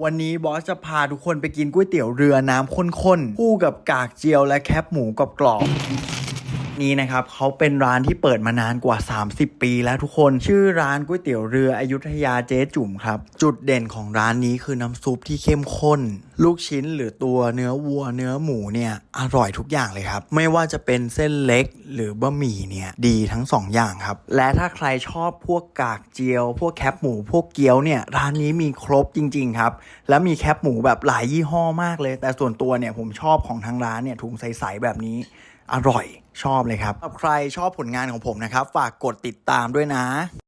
วันนี้บอสจะพาทุกคนไปกินก๋วยเตี๋ยวเรือน้ำข้นๆคู่กับกากเจียวและแคบหมูกรอบนี่นะครับเขาเป็นร้านที่เปิดมานานกว่า30ปีแล้วทุกคนชื่อร้านก๋วยเตี๋ยวเรืออยุธยาเจ๊จุ๋มครับจุดเด่นของร้านนี้คือน้ำซุปที่เข้มข้นลูกชิ้นหรือตัวเนื้อวัวเนื้อหมูเนี่ยอร่อยทุกอย่างเลยครับไม่ว่าจะเป็นเส้นเล็กหรือบะหมี่เนี่ยดีทั้ง2อย่างครับและถ้าใครชอบพวกกากเจียวพวกแคบหมูพวกเกี๊ยวเนี่ยร้านนี้มีครบจริงๆครับแล้วมีแคบหมูแบบหลายยี่ห้อมากเลยแต่ส่วนตัวเนี่ยผมชอบของทางร้านเนี่ยถุงใสๆแบบนี้อร่อยชอบเลยครับใครชอบผลงานของผมนะครับฝากกดติดตามด้วยนะ